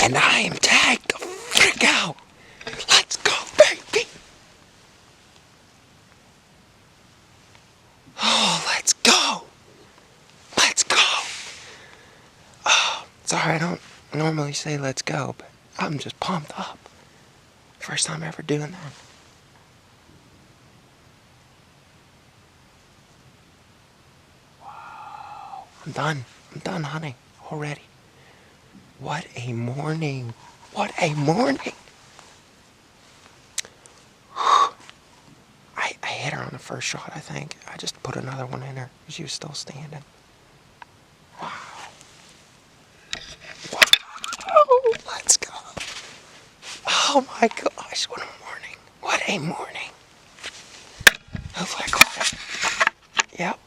And I am tagged the frick out. Let's go, baby. Oh, let's go. Let's go. Oh, sorry, I don't normally say let's go, but I'm just pumped up. First time ever doing that. Wow. I'm done, honey, already. What a morning. What a morning. I hit her on the first shot, I think. I just put another one in her. She was still standing. Wow. Wow. Let's go. Oh my gosh, what a morning. What a morning. Hopefully I caught it. Yep.